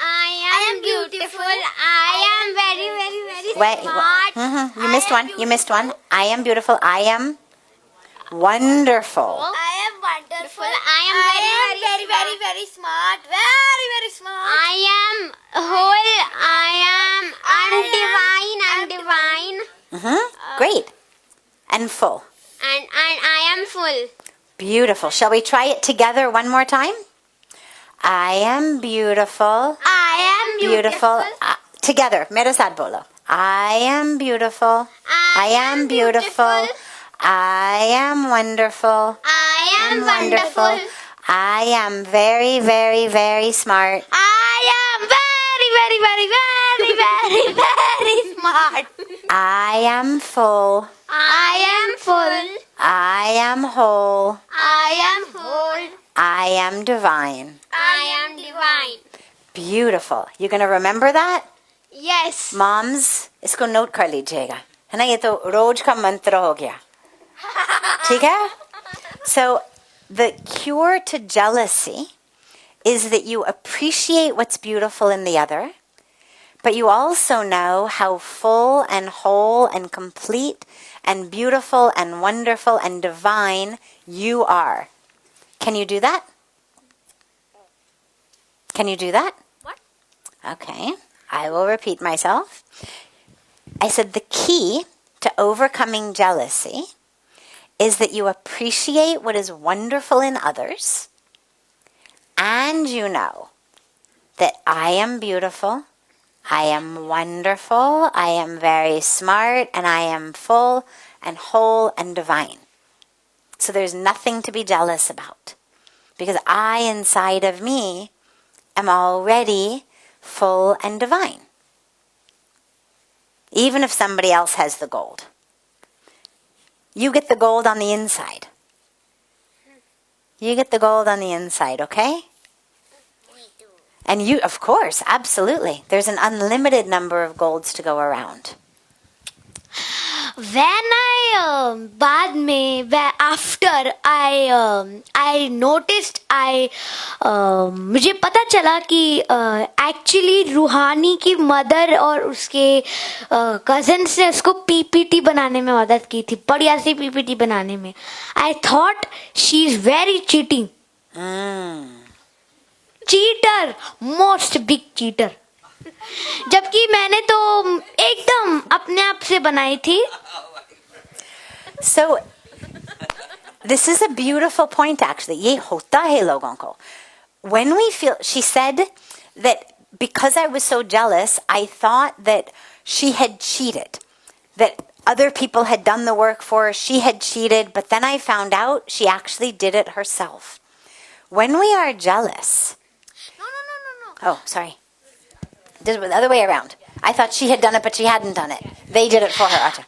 I am beautiful. I am very, very, very Wait, smart. You missed one. You missed one. I am beautiful. I am wonderful. I am wonderful. I am very, very, very smart. Very, very smart. I am whole. I'm divine. I'm divine. Great. And full. And I am full. Beautiful. Shall we try it together one more time? I am beautiful. I am beautiful. Together. Mere saath bolo. I am beautiful. I am beautiful. I am wonderful. I am wonderful. I am very, very, very smart. I am very, very, very, very, very, very smart. I am full. I am full. I am whole. I am whole. I am divine. I am divine. Beautiful. You're going to remember that? Yes. Moms, इसको note कर लीजिएगा. है ना, ये तो रोज का मंत्र हो गया. ठीक है? So, the cure to jealousy is that you appreciate what's beautiful in the other, but you also know how full and whole and complete and beautiful and wonderful and divine you are. Can you do that? Can you do that? What? Okay, I will repeat myself. I said the key to overcoming jealousy is that you appreciate what is wonderful in others, and you know that I am beautiful, I am wonderful, I am very smart, and I am full and whole and divine. So there's nothing to be jealous about, because I inside of me am already full and divine. Even if somebody else has the gold, you get the gold on the inside. You get the gold on the inside, okay? And you, of course, absolutely. There's an unlimited number of golds to go around. When बाद में after I noticed मुझे पता चला कि actually रूहानी की mother और उसके cousins ने उसको PPT बनाने में मदद की थी, बढ़िया सी PPT बनाने में. I thought she is very cheating. Cheater, most big cheater. जबकि मैंने तो एकदम अपने आप से बनाई थी. So, this is a beautiful point actually. ये होता है लोगों को. When we feel, she said that because I was so jealous, I thought that she had cheated. That other people had done the work for her, she had cheated, but then I found out she actually did it herself. When we are jealous... No. Oh, sorry. This was the other way around. I thought she had done it, but she hadn't done it. They did it for her. Acha.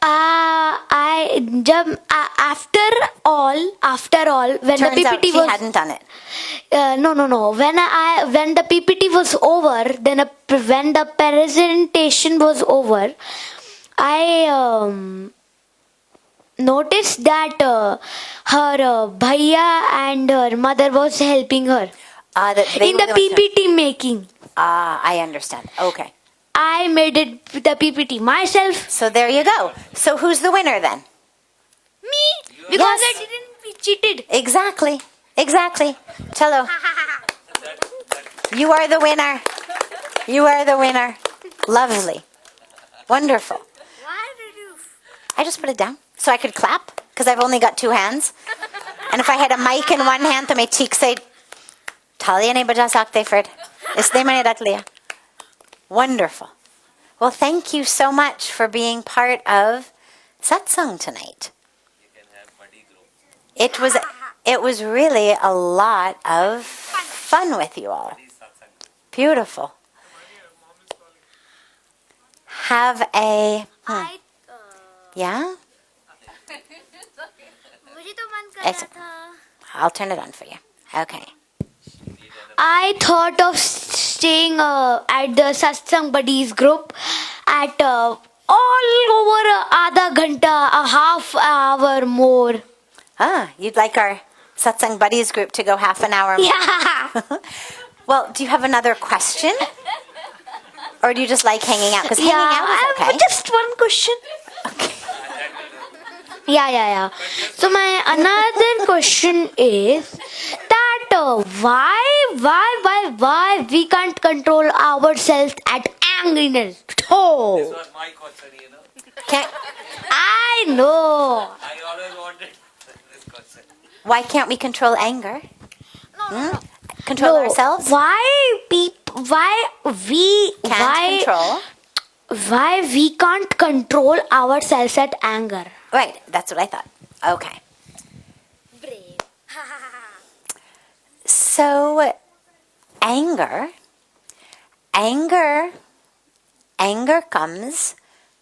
After all, when Turns the out PPT she was hadn't done it. No. When the PPT was over, then when the presentation was over, I noticed that her bhaiya and her mother was helping her in the PPT making. I understand. Okay. I made it the PPT myself. So there you go. So who's the winner then? Me, because Yes. I didn't cheated. Exactly. Chalo. You are the winner. You are the winner. Lovely. Wonderful. Why did you? I just put it down so I could clap because I've only got 2 hands. And if I had a mic in one hand, तो मैं ठीक से तालियां नहीं बजा सकते फिर. इसलिए मैंने रख लिया. Wonderful. Well, thank you so much for being part of Satsang tonight. You can have buddy group. It was really a lot of fun with you all. Buddy satsang. Beautiful. Have a... Yeah? मुझे तो मन कर It's- रहा था. I'll turn it on for you. Okay. I thought of staying at the Satsang Buddies group at all over आधा घंटा, a half hour more. You'd like our Satsang Buddies group to go half an hour more? Yeah. Well, do you have another question? Or do you just like hanging out? Because hanging out I is okay. have just one question. Yeah. So my another question is that why we can't control ourselves at angriness? Oh, This was my question, you know. Can't, I know. I always wanted this question. why can't we control anger? Control ourselves? Why we Can't control. why we can't control ourselves at anger? Right, that's what I thought. Okay. Brave. So, anger comes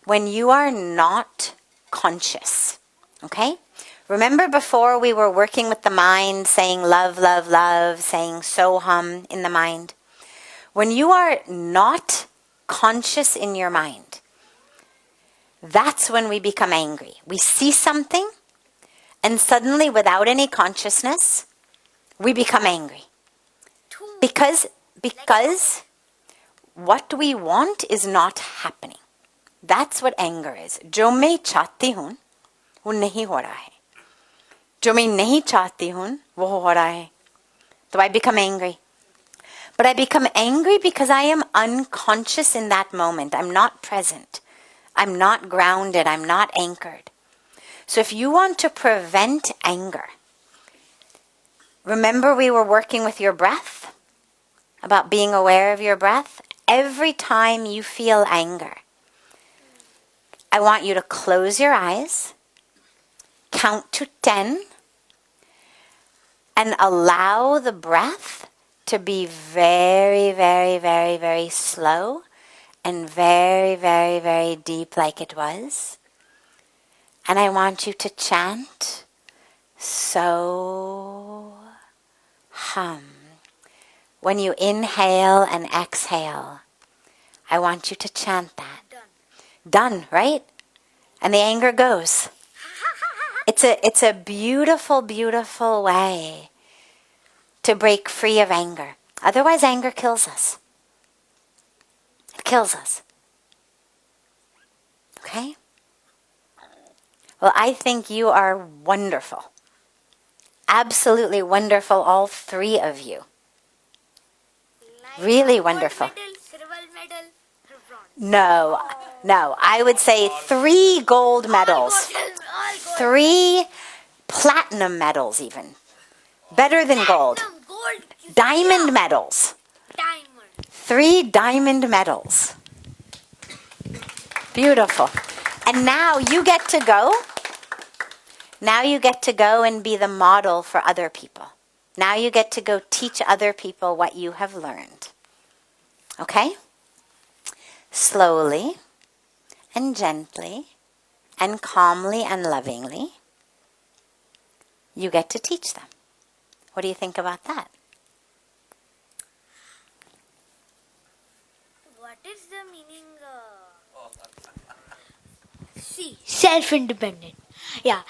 when you are not conscious. Okay? Remember before we were working with the mind, saying love, love, love, saying soham in the mind? When you are not conscious in your mind, that's when we become angry. We see something, and suddenly, without any consciousness, we become angry. Because what we want is not happening. That's what anger is. जो मैं चाहती हूँ, वो नहीं हो रहा है. जो मैं नहीं चाहती हूँ, वो हो रहा है. So I become angry. But I become angry because I am unconscious in that moment. I'm not present. I'm not grounded. I'm not anchored. So if you want to prevent anger, remember we were working with your breath, about being aware of your breath? Every time you feel anger, I want you to close your eyes, count to 10, and allow the breath to be very, very, very, very slow and very, very, very deep like it was. And I want you to chant so hum. When you inhale and exhale, I want you to chant that. Done, right? And the anger goes. It's a beautiful, beautiful way to break free of anger. Otherwise, anger kills us. It kills us. Okay? Well, I think you are wonderful. Absolutely wonderful, all three of you. Really wonderful. No, I would say 3 gold medals. 3 platinum medals even. Better than gold. Diamond medals. 3 diamond medals. Beautiful. And now you get to go. Now you get to go and be the model for other people. Now you get to go teach other people what you have learned. Okay? Slowly and gently and calmly and lovingly, you get to teach them. What do you think about that? What is the meaning? See, self-independent. Yeah.